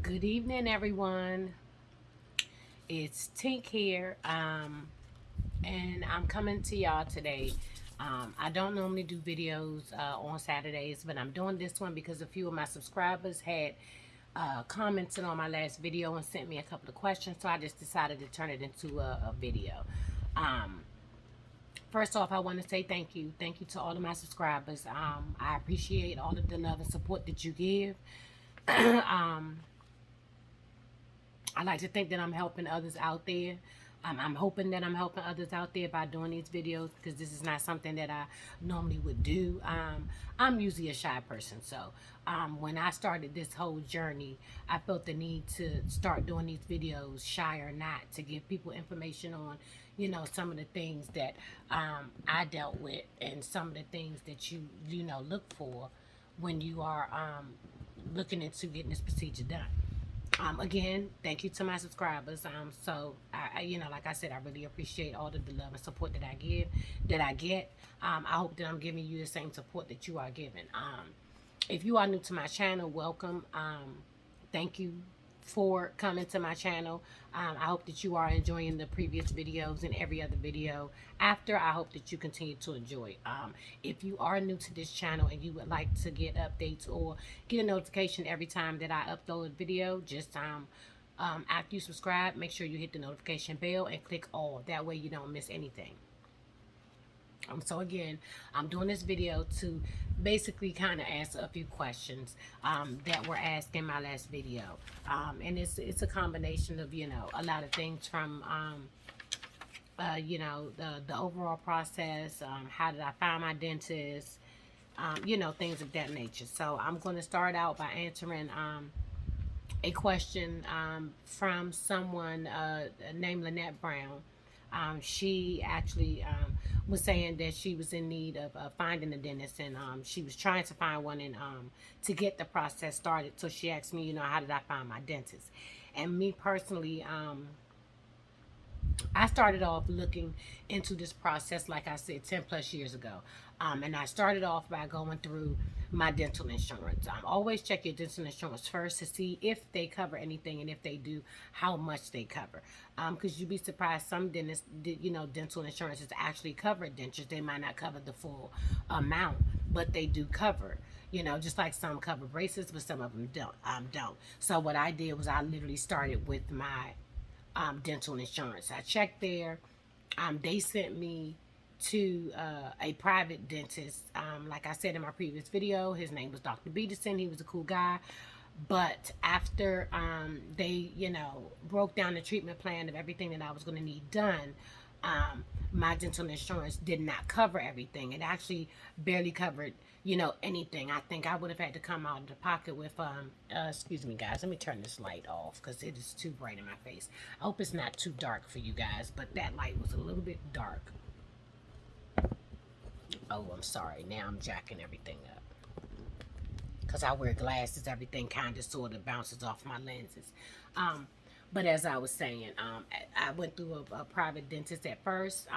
Good evening, everyone. It's Tink here, and I'm coming to y'all today. I don't normally do videos on Saturdays, but I'm doing this one because a few of my subscribers had commented on my last video and sent me a couple of questions, so I just decided to turn it into a video. Um, First off, I want to say thank you. Thank you to all of my subscribers. I appreciate all of the love and support that you give. um, I like to think that I'm helping others out there. I'm hoping that I'm helping others out there by doing these videos because this is not something that I normally would do. I'm usually a shy person, so when I started this whole journey, I felt the need to start doing these videos, shy or not, to give people information on, some of the things that I dealt with and some of the things that you look for when you are looking into getting this procedure done. Again, thank you to my subscribers. So like I said, I really appreciate all of the love and support that I get. I hope that I'm giving you the same support that you are giving. If you are new to my channel, welcome. Thank you for coming to my channel. I hope that you are enjoying the previous videos and every other video after. I hope that you continue to enjoy. If you are new to this channel and you would like to get updates or get a notification every time that I upload a video, just after you subscribe, make sure you hit the notification bell and click all. That way you don't miss anything. So again, I'm doing this video to basically kind of answer a few questions that were asked in my last video. And it's a combination of, a lot of things from, the overall process, how did I find my dentist, things of that nature. So I'm going to start out by answering a question from someone named Lynette Brown. She actually was saying that she was in need of finding a dentist, and she was trying to find one and to get the process started. So she asked me, how did I find my dentist? And me personally, I started off looking into this process, like I said, 10 plus years ago. And I started off by going through my dental insurance. Always check your dental insurance first to see if they cover anything, and if they do, how much they cover. Because you'd be surprised, some dentists, dental insurance is actually cover dentures. They might not cover the full amount, but they do cover. Just like some cover braces, but some of them don't. So what I did was I literally started with my dental insurance. I checked there. They sent me to a private dentist. Like I said in my previous video, his name was Dr. Peterson. He was a cool guy. But after they, broke down the treatment plan of everything that I was going to need done, my dental insurance did not cover everything. It actually barely covered, anything. I think I would have had to come out of the pocket with, excuse me, guys. Let me turn this light off because it is too bright in my face. I hope it's not too dark for you guys, but that light was a little bit dark. Oh, I'm sorry. Now I'm jacking everything up. Because I wear glasses, everything kind of sort of bounces off my lenses. But as I was saying, I went through a private dentist at first.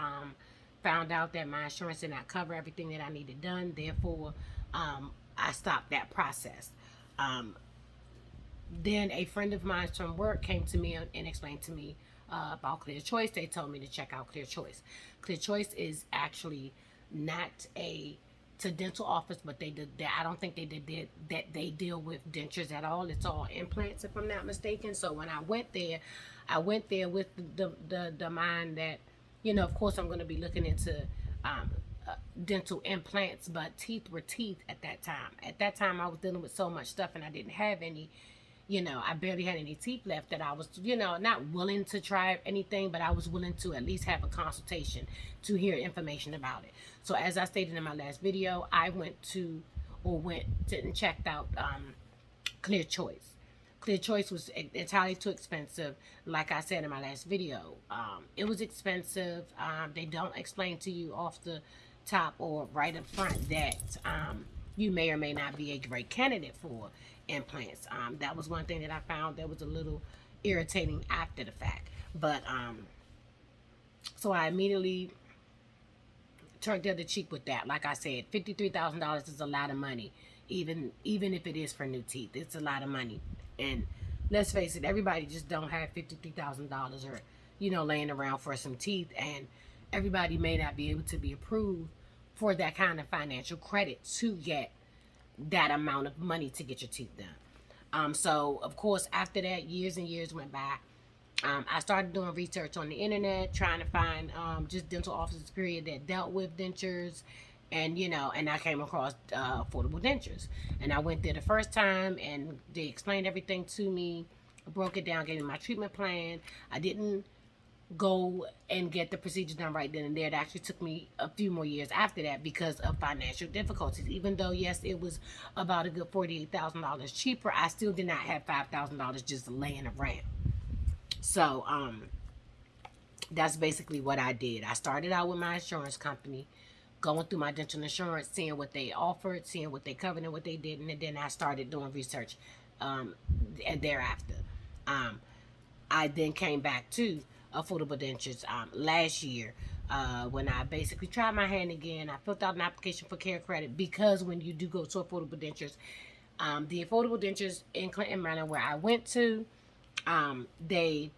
Found out that my insurance did not cover everything that I needed done. Therefore, I stopped that process. Then a friend of mine from work came to me and explained to me about Clear Choice. They told me to check out Clear Choice. Clear Choice is actually not a dental office, but they did that. I don't think they did that. They deal with dentures at all. It's all implants, if I'm not mistaken. So when I went there with the mind that, of course I'm going to be looking into dental implants, but teeth were teeth at that time. At that time, I was dealing with so much stuff, and I didn't have any. I barely had any teeth left that I was, not willing to try anything, but I was willing to at least have a consultation to hear information about it. So as I stated in my last video, I went and checked out Clear Choice. Clear Choice was entirely too expensive. Like I said in my last video, it was expensive. They don't explain to you off the top or right up front that you may or may not be a great candidate for implants. That was one thing that I found that was a little irritating after the fact. But so I immediately turned the other cheek with that. Like I said, $53,000 is a lot of money. Even if it is for new teeth, it's a lot of money. And let's face it, everybody just don't have $53,000 or, laying around for some teeth, and everybody may not be able to be approved for that kind of financial credit to get that amount of money to get your teeth done. So of course, after that, years and years went by. I started doing research on the internet, trying to find just dental offices, period, that dealt with dentures. And I came across affordable dentures. And I went there the first time, and they explained everything to me, broke it down, gave me my treatment plan. I didn't go and get the procedure done right then and there. It actually took me a few more years after that because of financial difficulties. Even though, yes, it was about a good $48,000 cheaper, I still did not have $5,000 just laying around. So, that's basically what I did. I started out with my insurance company, going through my dental insurance, seeing what they offered, seeing what they covered and what they didn't, and then I started doing research and thereafter. I then came back to affordable dentures last year when I basically tried my hand again. I filled out an application for care credit because when you do go to affordable dentures, the affordable dentures in Clinton, Maryland, where I went to, they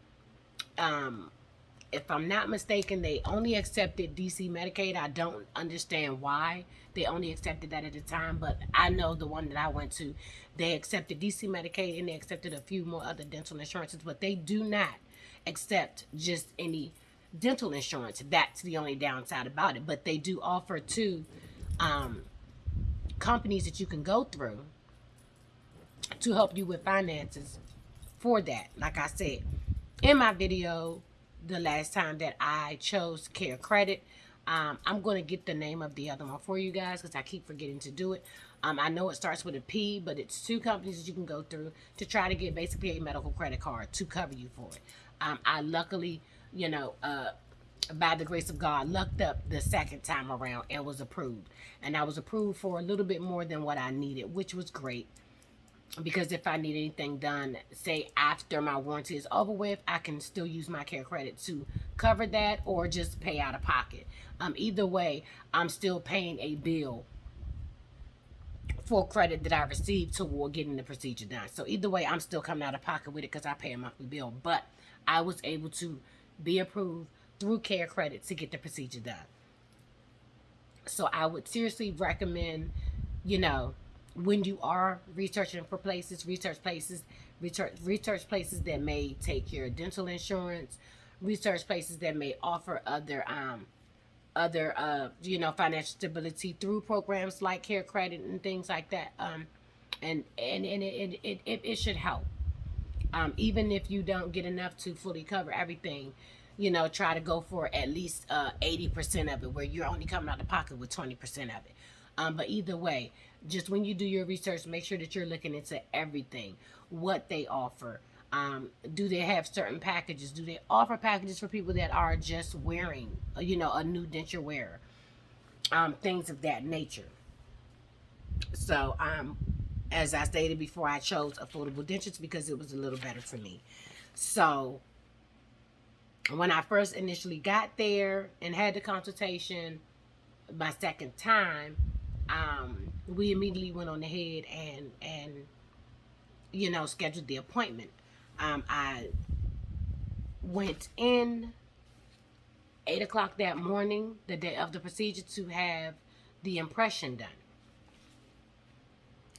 if I'm not mistaken, they only accepted DC Medicaid. I don't understand why they only accepted that at the time, but I know the one that I went to, they accepted DC Medicaid and they accepted a few more other dental insurances, but they do not accept just any dental insurance. That's the only downside about it. But they do offer two companies that you can go through to help you with finances for that. Like I said in my video the last time that I chose Care Credit, I'm going to get the name of the other one for you guys because I keep forgetting to do it. I know it starts with a P, but it's two companies that you can go through to try to get basically a medical credit card to cover you for it. I luckily, by the grace of God, lucked up the second time around and was approved. And I was approved for a little bit more than what I needed, which was great. Because if I need anything done, say after my warranty is over with, I can still use my care credit to cover that or just pay out of pocket. Either way, I'm still paying a bill for credit that I received toward getting the procedure done. So either way, I'm still coming out of pocket with it because I pay a monthly bill. But I was able to be approved through care credit to get the procedure done. So I would seriously recommend, when you are researching for places, research places that may take your dental insurance, research places that may offer other financial stability through programs like care credit and things like that. And it should help. Even if you don't get enough to fully cover everything, try to go for at least 80% of it, where you're only coming out of pocket with 20% of it. But either way, just when you do your research, make sure that you're looking into everything, what they offer. Do they have certain packages? Do they offer packages for people that are just wearing, a new denture wearer? Things of that nature. So, as I stated before, I chose affordable dentures because it was a little better for me. So, when I first initially got there and had the consultation, my second time, we immediately went on ahead and scheduled the appointment. I went in 8 o'clock that morning, the day of the procedure, to have the impression done.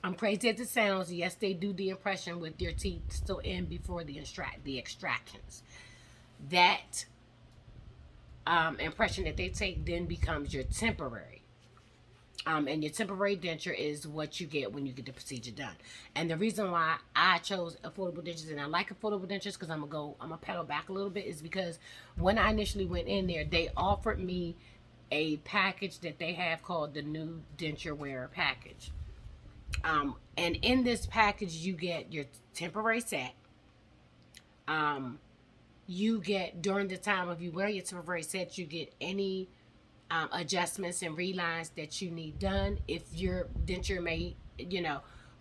I'm crazy as it sounds. Yes, they do the impression with your teeth still in before the extractions. That impression that they take then becomes your temporary. And your temporary denture is what you get when you get the procedure done. And the reason why I chose affordable dentures, and I like affordable dentures because I'm gonna pedal back a little bit, is because when I initially went in there, they offered me a package that they have called the new denture wearer package. And in this package, you get your temporary set. You get, during the time of you wear your temporary set, you get any adjustments and relines that you need done. If your denture may,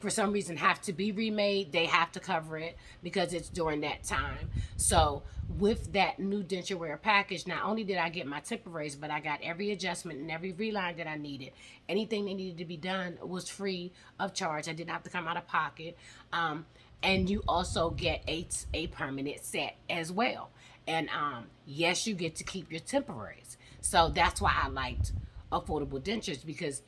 for some reason have to be remade, they have to cover it because it's during that time. So with that new denture wear package, not only did I get my temporaries, but I got every adjustment and every reline that I needed. Anything that needed to be done was free of charge. I didn't have to come out of pocket. and you also get a permanent set as well. And yes, you get to keep your temporaries. So that's why I liked affordable dentures, because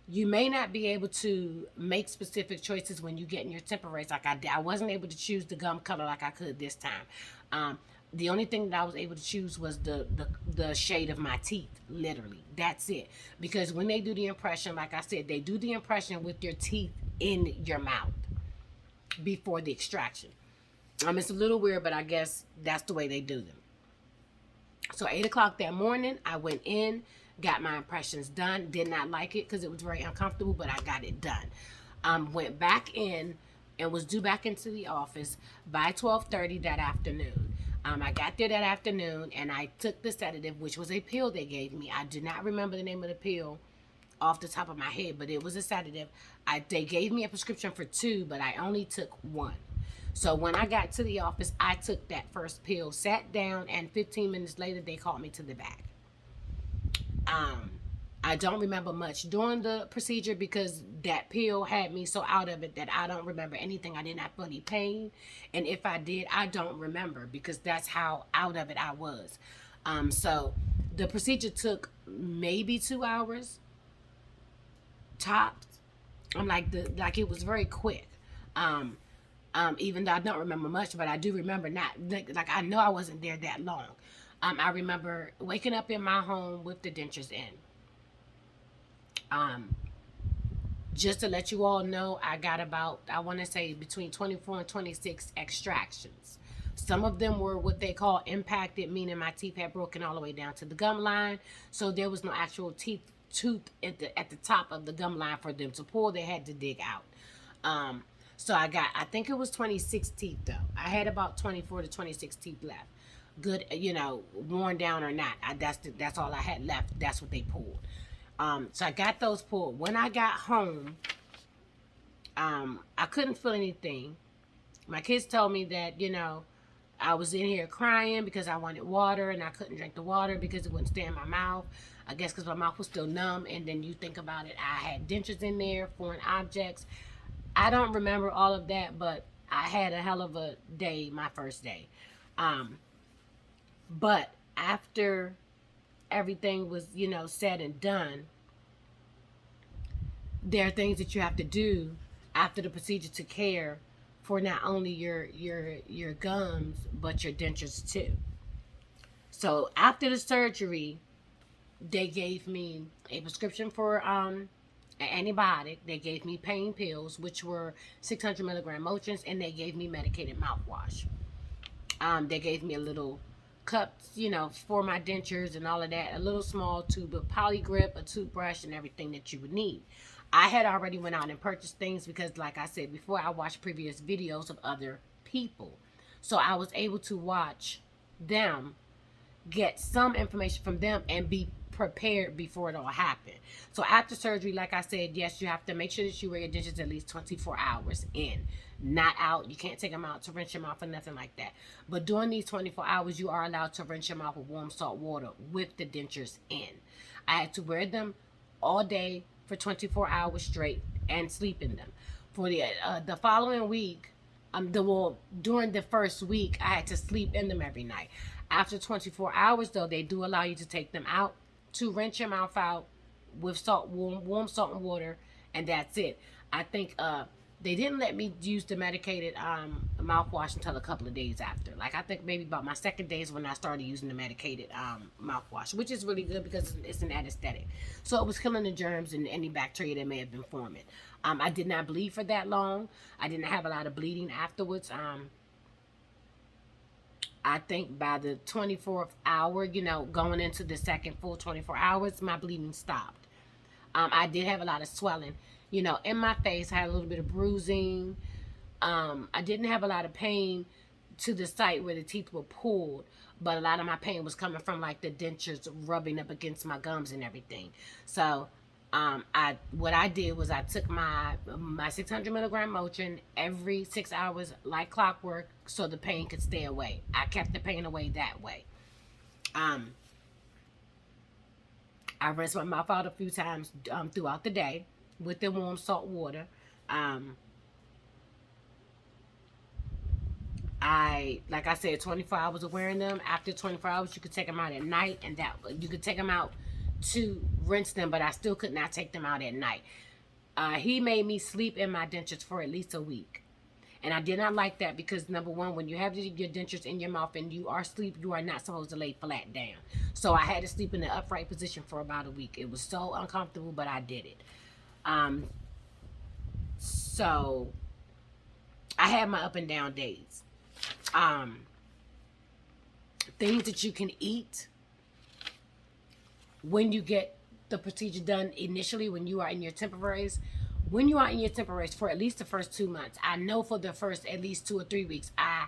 you may not be able to make specific choices when you get in your temporaries like I did. I wasn't able to choose the gum color like I could this time. The only thing that I was able to choose was the shade of my teeth, literally. That's it. Because when they do the impression, like I said, they do the impression with your teeth in your mouth before the extraction. It's a little weird, but I guess that's the way they do them. So 8 o'clock that morning, I went in, got my impressions done. Did not like it because it was very uncomfortable, but I got it done. Went back in and was due back into the office by 12:30 that afternoon. I got there that afternoon and I took the sedative, which was a pill they gave me. I do not remember the name of the pill off the top of my head, but it was a sedative. They gave me a prescription for 2, but I only took 1. So when I got to the office, I took that first pill, sat down, and 15 minutes later, they called me to the back. I don't remember much during the procedure because that pill had me so out of it that I don't remember anything. I did not feel any pain. And if I did, I don't remember because that's how out of it I was. So the procedure took maybe 2 hours tops. Like it was very quick. Even though I don't remember much, but I do remember not, like I know I wasn't there that long. I remember waking up in my home with the dentures in. Just to let you all know, I got about, I want to say between 24 and 26 extractions. Some of them were what they call impacted, meaning my teeth had broken all the way down to the gum line. So there was no actual tooth at the top of the gum line for them to pull. They had to dig out. So I think it was 26 teeth though. I had about 24 to 26 teeth left. Good, worn down or not. That's all I had left. That's what they pulled. So I got those pulled. When I got home, I couldn't feel anything. My kids told me that, I was in here crying because I wanted water and I couldn't drink the water because it wouldn't stay in my mouth. I guess because my mouth was still numb. And then you think about it, I had dentures in there, foreign objects. I don't remember all of that, but I had a hell of a day, my first day. But after everything was, said and done, there are things that you have to do after the procedure to care for not only your gums but your dentures too. So after the surgery, they gave me a prescription for an antibiotic. They gave me pain pills, which were 600 milligram Motrins, and they gave me medicated mouthwash. They gave me a little cups, for my dentures and all of that, a little small tube of Polygrip, a toothbrush, and everything that you would need. I had already went out and purchased things because, like I said before, I watched previous videos of other people. So I was able to watch them, get some information from them, and be prepared before it all happened. So after surgery, like I said, yes, you have to make sure that you wear your dentures at least 24 hours in, not out. You can't take them out to rinse your mouth or nothing like that. But during these 24 hours, you are allowed to rinse your mouth with warm salt water with the dentures in. I had to wear them all day for 24 hours straight and sleep in them. For the following week, during the first week, I had to sleep in them every night. After 24 hours, though, they do allow you to take them out to rinse your mouth out with warm salt and water, and that's it. I think they didn't let me use the medicated mouthwash until a couple of days after. Like, I think maybe about my second day is when I started using the medicated mouthwash, which is really good because it's an anesthetic. So it was killing the germs and any bacteria that may have been forming. I did not bleed for that long. I didn't have a lot of bleeding afterwards. I think by the 24th hour, going into the second full 24 hours, my bleeding stopped. I did have a lot of swelling, in my face. I had a little bit of bruising. I didn't have a lot of pain to the site where the teeth were pulled, but a lot of my pain was coming from like the dentures rubbing up against my gums and everything. So what I did was I took my 600 milligram Motrin every 6 hours like clockwork so the pain could stay away. I kept the pain away that way. I rinsed my mouth out a few times throughout the day with the warm salt water. Like I said, 24 hours of wearing them. After 24 hours, you could take them out at night, and that you could take them out to rinse them, but I still could not take them out at night. He made me sleep in my dentures for at least a week. And I did not like that because, number one, when you have your dentures in your mouth and you are asleep, you are not supposed to lay flat down. So I had to sleep in the upright position for about a week. It was so uncomfortable, but I did it. So I had my up and down days. Things that you can eat when you get the procedure done initially, when you are in your temporaries. When you are in your temporaries for at least the first 2 months, I know for the first at least 2 or 3 weeks, I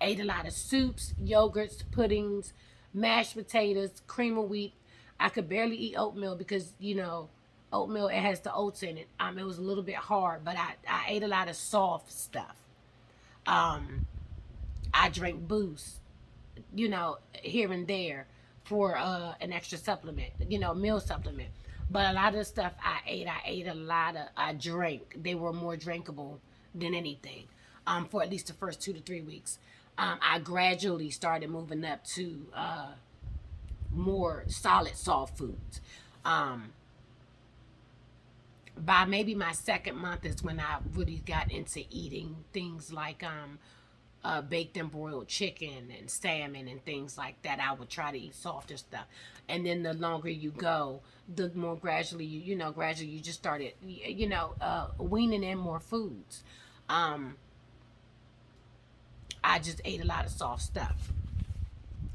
ate a lot of soups, yogurts, puddings, mashed potatoes, cream of wheat. I could barely eat oatmeal because, oatmeal, it has the oats in it. It was a little bit hard, but I ate a lot of soft stuff. I drank booze, here and there for an extra supplement, meal supplement. But a lot of the stuff I drank. They were more drinkable than anything for at least the first 2 to 3 weeks. I gradually started moving up to more solid, soft foods. By maybe my second month is when I really got into eating things like baked and broiled chicken and salmon and things like that. I would try to eat softer stuff. And then the longer you go, the more gradually gradually you just started, weaning in more foods. I just ate a lot of soft stuff.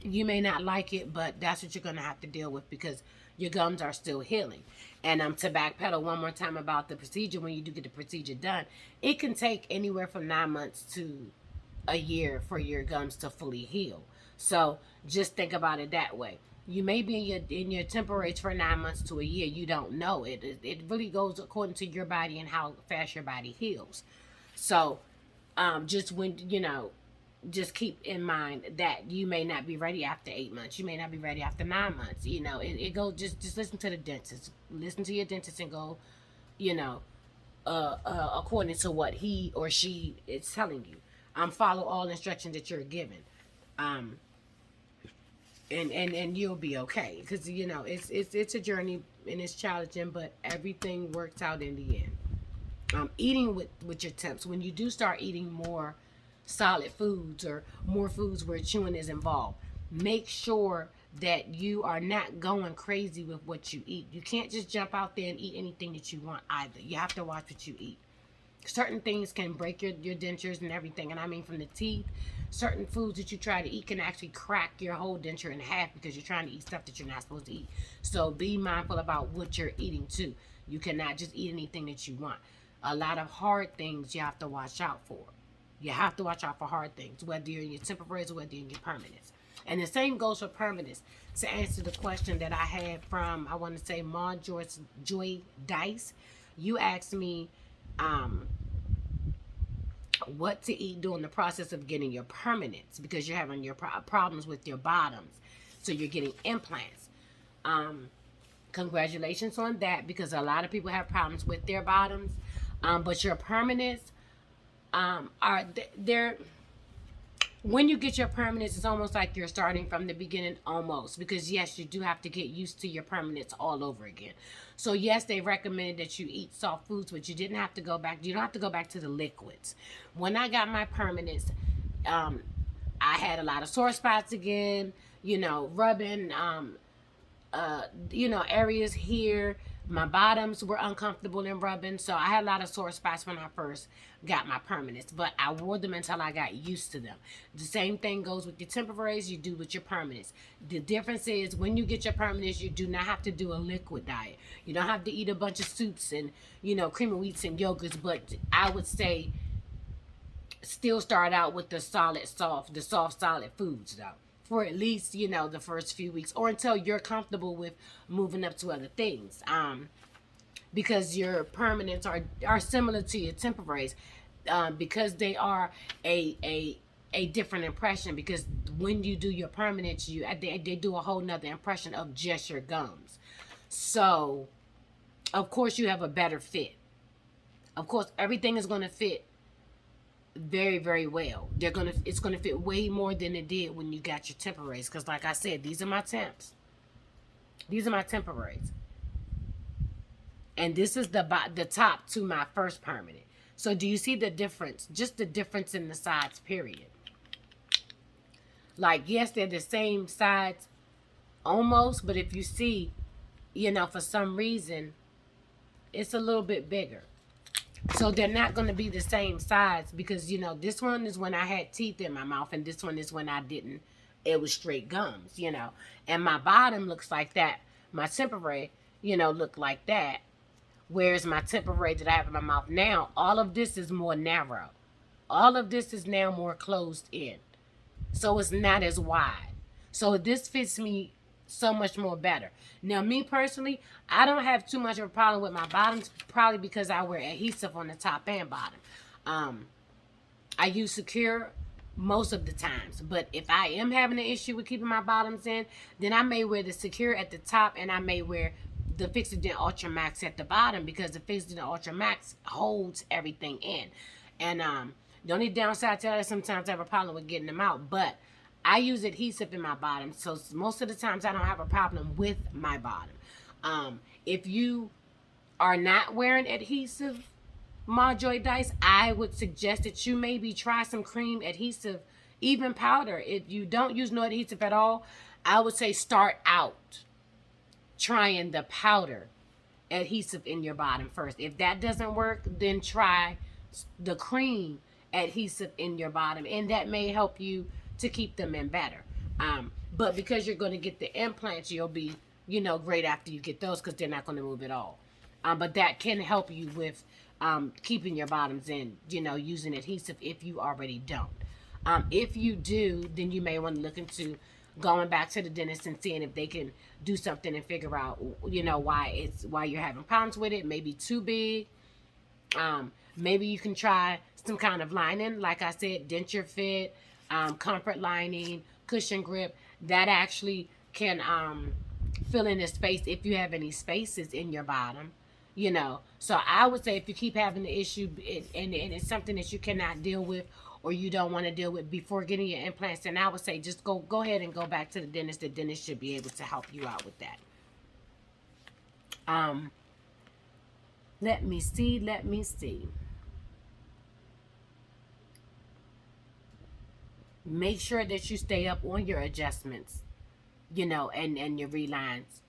You may not like it, but that's what you're going to have to deal with because your gums are still healing. And to backpedal one more time about the procedure, when you do get the procedure done, it can take anywhere from 9 months to a year for your gums to fully heal. So just think about it that way. You may be in your temporaries for 9 months to a year. You don't know. It really goes according to your body and how fast your body heals. So just just keep in mind that you may not be ready after 8 months. You may not be ready after 9 months. It goes, just listen to the dentist. Listen to your dentist and go, according to what he or she is telling you. Follow all instructions that you're given. And you'll be okay. Because, it's a journey and it's challenging, but everything works out in the end. Eating with your temps. When you do start eating more solid foods or more foods where chewing is involved, make sure that you are not going crazy with what you eat. You can't just jump out there and eat anything that you want either. You have to watch what you eat. Certain things can break your dentures and everything, and I mean from the teeth. Certain foods that you try to eat can actually crack your whole denture in half because you're trying to eat stuff that you're not supposed to eat. So be mindful about what you're eating too. You cannot just eat anything that you want. A lot of hard things you have to watch out for. You have to watch out for hard things, whether you're in your temporaries or whether you're in your permanents. And the same goes for permanents. To answer the question that I had from, I want to say, Joy Dice, you asked me what to eat during the process of getting your permanents because you're having your problems with your bottoms. So you're getting implants. Congratulations on that because a lot of people have problems with their bottoms. But your permanents are they're when you get your permanents, it's almost like you're starting from the beginning almost because yes, you do have to get used to your permanents all over again. So yes, they recommend that you eat soft foods, but you don't have to go back to the liquids. When I got my permanents, I had a lot of sore spots again, rubbing areas here. My bottoms were uncomfortable in rubbing, so I had a lot of sore spots when I first got my permanents, but I wore them until I got used to them. The same thing goes with your temporaries, you do with your permanents. The difference is when you get your permanents, you do not have to do a liquid diet. You don't have to eat a bunch of soups and, cream of wheats and yogurts, but I would say still start out with the soft, solid foods, though. For at least, the first few weeks or until you're comfortable with moving up to other things. Because your permanents are similar to your temporaries because they are a different impression because when you do your permanents, they do a whole nother impression of just your gums. So, of course, you have a better fit. Of course, everything is going to fit very, very well. It's gonna fit way more than it did when you got your temporaries. Because like I said, these are my temps. These are my temporaries. And this is the top to my first permanent. So do you see the difference? Just the difference in the sides, period. Like, yes, they're the same sides almost, but if you see, for some reason, it's a little bit bigger. So they're not going to be the same size because, this one is when I had teeth in my mouth and this one is when I didn't. It was straight gums. And my bottom looks like that. My temporary, look like that. Whereas my temporary that I have in my mouth now, all of this is more narrow. All of this is now more closed in. So it's not as wide. So this fits me so much more better. Now, me personally, I don't have too much of a problem with my bottoms, probably because I wear adhesive on the top and bottom. I use Secure most of the times. But if I am having an issue with keeping my bottoms in, then I may wear the Secure at the top and I may wear the Fix-It-Dent Ultra Max at the bottom because the Fix-It-Dent Ultra Max holds everything in. And the only downside to that is sometimes I have a problem with getting them out. But I use adhesive in my bottom, so most of the times I don't have a problem with my bottom. If you are not wearing adhesive Marjorie Dice, I would suggest that you maybe try some cream adhesive, even powder. If you don't use no adhesive at all, I would say start out trying the powder adhesive in your bottom first. If that doesn't work, then try the cream adhesive in your bottom, and that may help you to keep them in better. But because you're going to get the implants, you'll be, great after you get those because they're not going to move at all. But that can help you with keeping your bottoms in, using adhesive if you already don't. If you do, then you may want to look into going back to the dentist and seeing if they can do something and figure out, why you're having problems with it. Maybe too big. Maybe you can try some kind of lining, like I said, denture fit, comfort lining, cushion grip. That actually can fill in the space if you have any spaces in your bottom. So I would say if you keep having the issue and it's something that you cannot deal with or you don't want to deal with before getting your implants, then I would say just go ahead and go back to the dentist. The dentist should be able to help you out with that. Let me see. Make sure that you stay up on your adjustments, and your relines,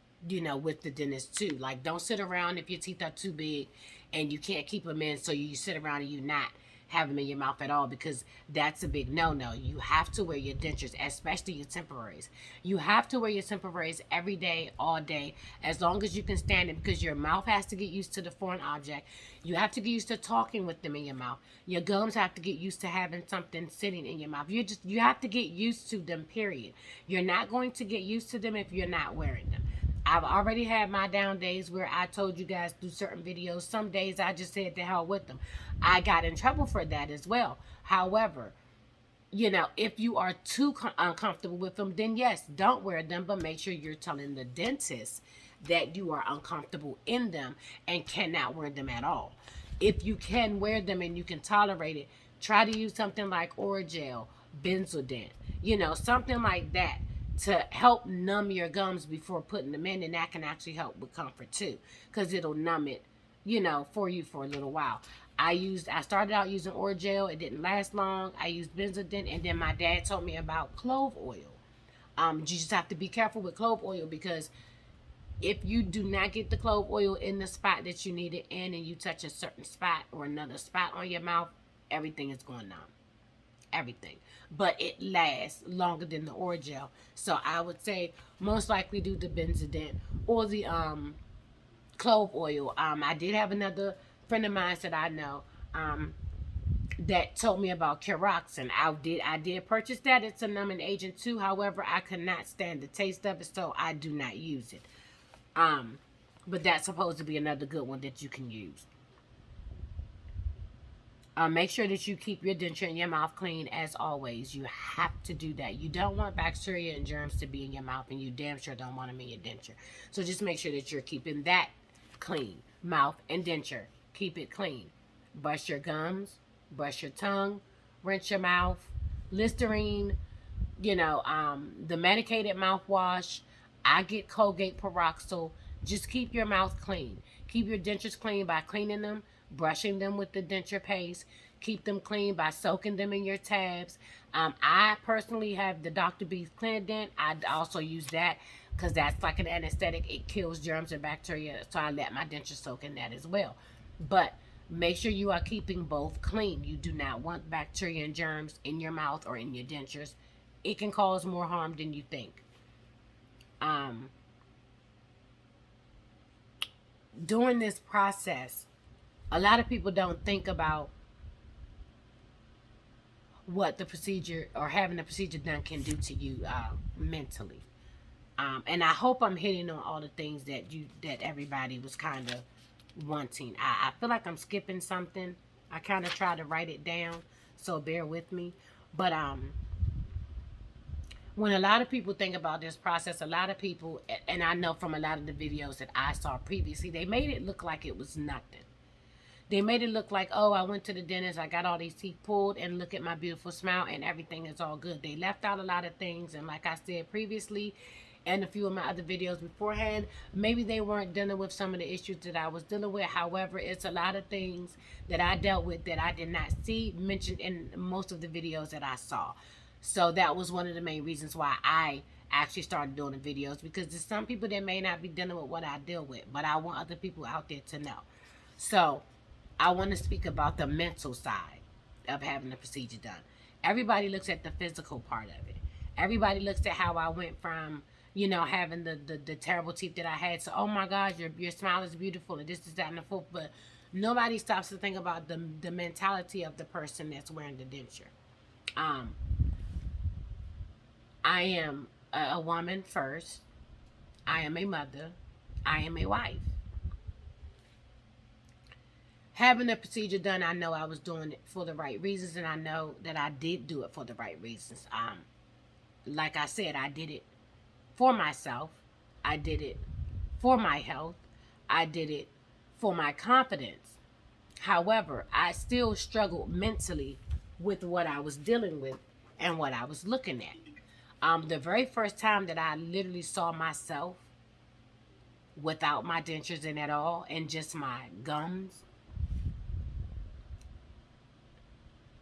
with the dentist too. Like, don't sit around if your teeth are too big and you can't keep them in, so you sit around and you not have them in your mouth at all, because that's a big no-no. You have to wear your dentures, especially your temporaries. You have to wear your temporaries every day, all day, as long as you can stand it, because your mouth has to get used to the foreign object. You have to get used to talking with them in your mouth. Your gums have to get used to having something sitting in your mouth. You have to get used to them, period. You're not going to get used to them if you're not wearing them. I've already had my down days where I told you guys through certain videos. Some days I just said to hell with them. I got in trouble for that as well. However, if you are too uncomfortable with them, then yes, don't wear them. But make sure you're telling the dentist that you are uncomfortable in them and cannot wear them at all. If you can wear them and you can tolerate it, try to use something like Orajel, Benzodent, something like that, to help numb your gums before putting them in, and that can actually help with comfort too, because it'll numb it, for you for a little while. I started out using Orajel. It didn't last long. I used Benzodent, and then my dad told me about clove oil. You just have to be careful with clove oil, because if you do not get the clove oil in the spot that you need it in, and you touch a certain spot or another spot on your mouth, everything is going numb. Everything. But it lasts longer than the Orajel. So I would say most likely do the Benzodent or the clove oil. I did have another friend of mine that I know that told me about Caroxin. I did purchase that. It's a numbing agent too. However, I could not stand the taste of it, so I do not use it. But that's supposed to be another good one that you can use. Make sure that you keep your denture in your mouth clean as always. You have to do that. You don't want bacteria and germs to be in your mouth, and you damn sure don't want them in your denture. So just make sure that you're keeping that clean. Mouth and denture. Keep it clean. Brush your gums. Brush your tongue. rinse your mouth, Listerine, the medicated mouthwash. I get Colgate Peroxyl. Just keep your mouth clean. Keep your dentures clean by cleaning them, brushing them with the denture paste. Keep them clean by soaking them in your tabs. I personally have the Dr. B's Clean-Dent. I also use that because that's like an anesthetic. It kills germs and bacteria, so I let my dentures soak in that as well. But make sure you are keeping both clean. You do not want bacteria and germs in your mouth or in your dentures. It can cause more harm than you think. Um, During this process, a lot of people don't think about what the procedure or having the procedure done can do to you mentally. And I hope I'm hitting on all the things that everybody was kind of wanting. I feel like I'm skipping something. I kind of try to write it down, so bear with me. But when a lot of people think about this process, a lot of people, and I know from a lot of the videos that I saw previously, they made it look like it was nothing. They made it look like, oh, I went to the dentist, I got all these teeth pulled, and look at my beautiful smile, and everything is all good. They left out a lot of things, and like I said previously, and a few of my other videos beforehand, maybe they weren't dealing with some of the issues that I was dealing with. However, it's a lot of things that I dealt with that I did not see mentioned in most of the videos that I saw. So that was one of the main reasons why I actually started doing the videos, because there's some people that may not be dealing with what I deal with, but I want other people out there to know. So I want to speak about the mental side of having the procedure done. Everybody looks at the physical part of it. Everybody looks at how I went from, having the terrible teeth that I had. So, oh my God, your smile is beautiful, and this is that and the fourth. But nobody stops to think about the mentality of the person that's wearing the denture. Um, I am a woman first. I am a mother. I am a wife. Having the procedure done, I know I was doing it for the right reasons, and I know that I did do it for the right reasons. Like I said, I did it for myself. I did it for my health. I did it for my confidence. However, I still struggled mentally with what I was dealing with and what I was looking at. The very first time that I literally saw myself without my dentures in at all and just my gums,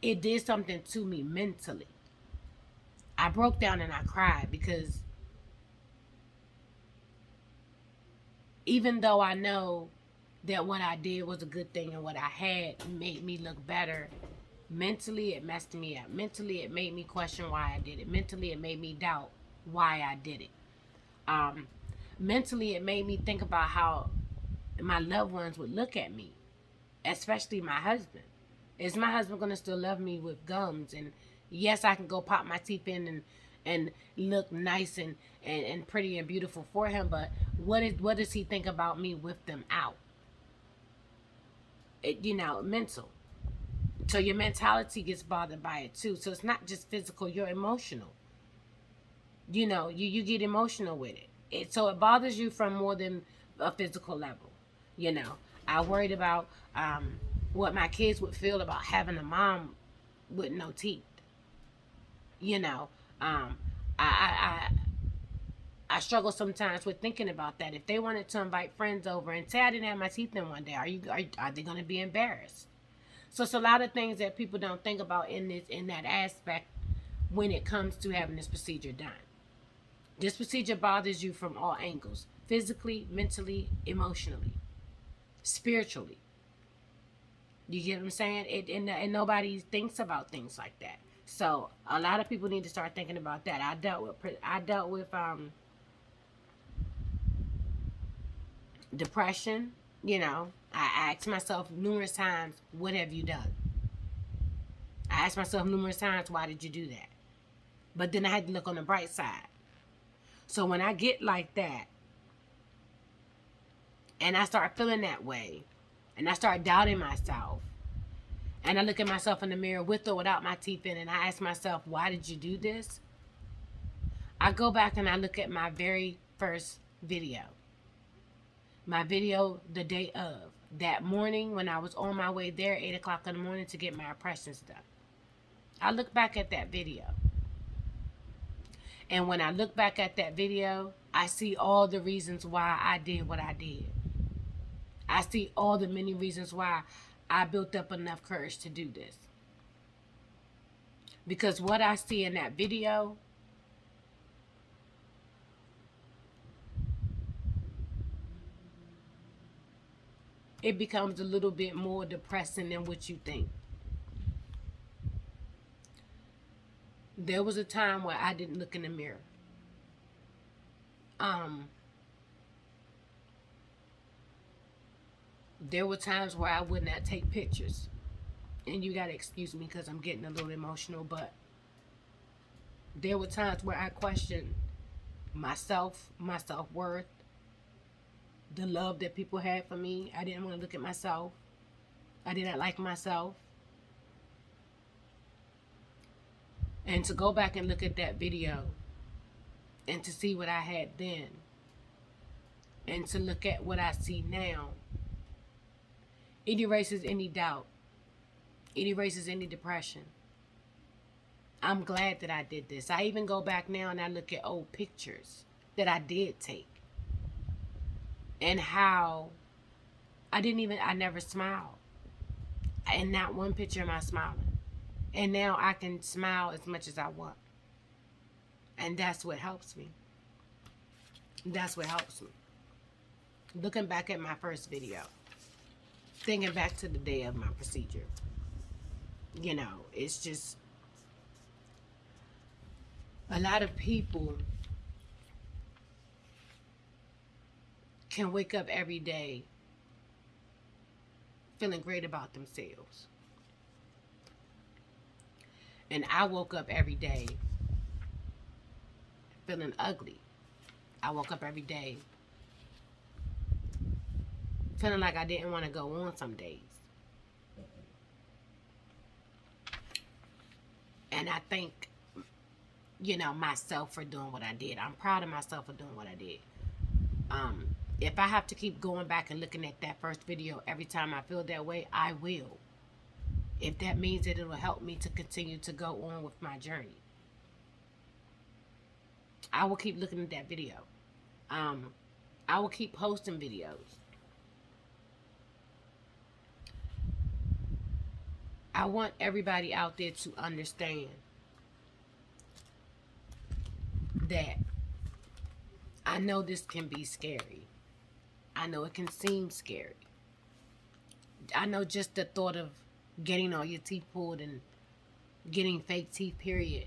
it did something to me mentally. I broke down and I cried, because even though I know that what I did was a good thing and what I had made me look better, mentally it messed me up. Mentally it made me question why I did it. Mentally it made me doubt why I did it. Mentally it made me think about how my loved ones would look at me, especially my husband. Is my husband going to still love me with gums? And yes, I can go pop my teeth in and look nice and pretty and beautiful for him, but what does he think about me with them out? Mental. So your mentality gets bothered by it too. So it's not just physical, you're emotional. You get emotional with it. So it bothers you from more than a physical level. I worried about what my kids would feel about having a mom with no teeth. Um, I I struggle sometimes with thinking about that. If they wanted to invite friends over and say I didn't have my teeth in one day, are they going to be embarrassed? So it's a lot of things that people don't think about in that aspect when it comes to having this procedure done. This procedure bothers you from all angles: physically, mentally, emotionally, spiritually. You get what I'm saying? And nobody thinks about things like that. So a lot of people need to start thinking about that. I dealt with depression. I asked myself numerous times, what have you done? I asked myself numerous times, why did you do that? But then I had to look on the bright side. So when I get like that, and I start feeling that way, and I start doubting myself, and I look at myself in the mirror with or without my teeth in, and I ask myself, why did you do this? I go back and I look at my very first video. My video the day of. That morning when I was on my way there, 8 o'clock in the morning, to get my impressions done. I look back at that video. And when I look back at that video, I see all the reasons why I did what I did. I see all the many reasons why I built up enough courage to do this. Because what I see in that video, it becomes a little bit more depressing than what you think. There was a time where I didn't look in the mirror. There were times where I would not take pictures. And you gotta excuse me because I'm getting a little emotional, but there were times where I questioned myself, my self-worth, the love that people had for me. I didn't want to look at myself. I did not like myself. And to go back and look at that video and to see what I had then and to look at what I see now, it erases any doubt. It erases any depression. I'm glad that I did this. I even go back now and I look at old pictures that I did take and how I never smiled. In not one picture am I smiling. And now I can smile as much as I want. And that's what helps me. That's what helps me. Looking back at my first video, thinking back to the day of my procedure, you know, it's just a lot of people can wake up every day feeling great about themselves. And I woke up every day feeling ugly. I woke up every day feeling like I didn't want to go on some days. And I thank, you know, myself for doing what I did. I'm proud of myself for doing what I did. If I have to keep going back and looking at that first video every time I feel that way, I will. If that means that it will help me to continue to go on with my journey, I will keep looking at that video. I will keep posting videos. I want everybody out there to understand that I know this can be scary. I know it can seem scary. I know just the thought of getting all your teeth pulled and getting fake teeth, period,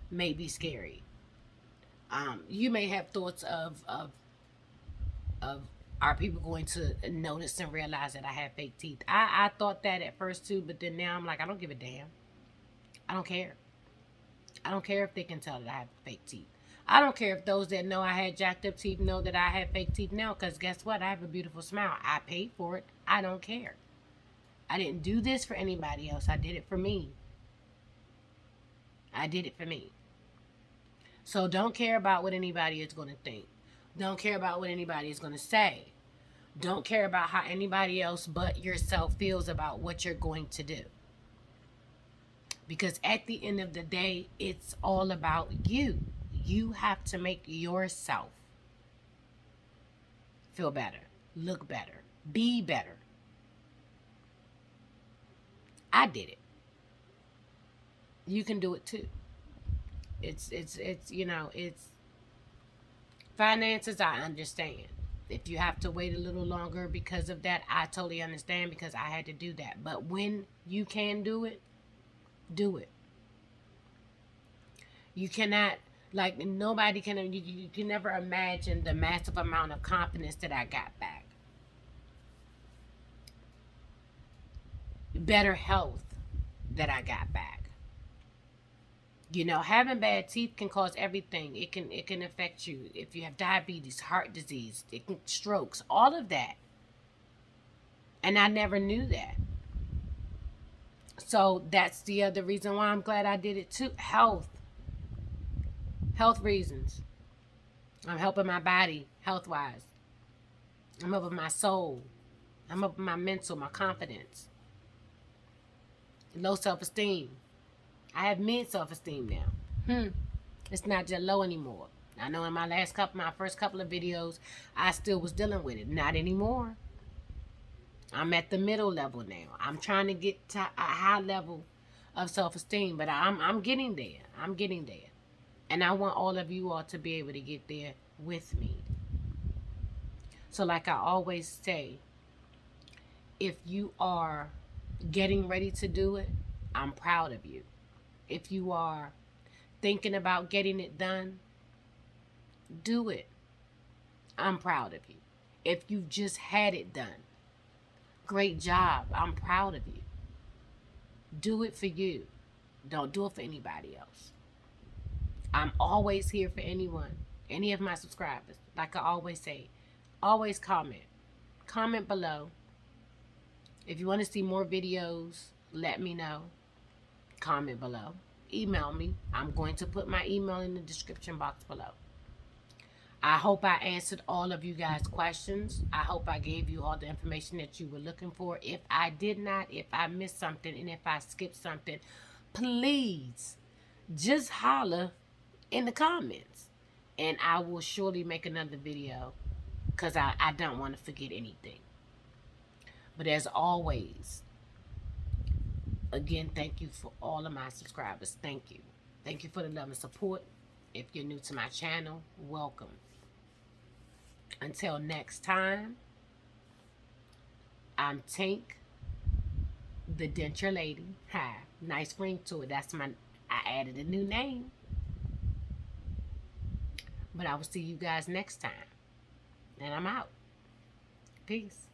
may be scary. You may have thoughts of are people going to notice and realize that I have fake teeth? I thought that at first too, but then now I'm like, I don't give a damn. I don't care. I don't care if they can tell that I have fake teeth. I don't care if those that know I had jacked up teeth know that I have fake teeth now, because guess what? I have a beautiful smile. I paid for it. I don't care. I didn't do this for anybody else. I did it for me. I did it for me. So don't care about what anybody is going to think. Don't care about what anybody is going to say. Don't care about how anybody else but yourself feels about what you're going to do. Because at the end of the day, it's all about you. You have to make yourself feel better, look better, be better. I did it. You can do it too. It's you know, it's finances, I understand. If you have to wait a little longer because of that, I totally understand, because I had to do that. But when you can do it, do it. You cannot, like, nobody can, you can never imagine the massive amount of confidence that I got back. Better health that I got back. You know, having bad teeth can cause everything. It can affect you. If you have diabetes, heart disease, strokes, all of that. And I never knew that. So that's the other reason why I'm glad I did it too. Health reasons. I'm helping my body health-wise. I'm helping my soul. I'm helping my mental, my confidence. Low self-esteem. I have mid self-esteem now. It's not just low anymore. I know in my first couple of videos, I still was dealing with it. Not anymore. I'm at the middle level now. I'm trying to get to a high level of self-esteem, but I'm getting there. I'm getting there. And I want all of you all to be able to get there with me. So like I always say, if you are getting ready to do it, I'm proud of you. If you are thinking about getting it done, do it. I'm proud of you. If you've just had it done, great job. I'm proud of you. Do it for you. Don't do it for anybody else. I'm always here for anyone, any of my subscribers. Like I always say, always comment. Comment below. If you want to see more videos, let me know. Comment below. Email me. I'm going to put my email in the description box below. I hope I answered all of you guys' questions. I hope I gave you all the information that you were looking for. If I did not, if I missed something, and if I skipped something, please just holler in the comments. And I will surely make another video because I don't want to forget anything. But as always, again, thank you for all of my subscribers. Thank you. Thank you for the love and support. If you're new to my channel, welcome. Until next time, I'm Tink, the Denture Lady. Hi, nice ring to it. I added a new name. But I will see you guys next time. And I'm out. Peace.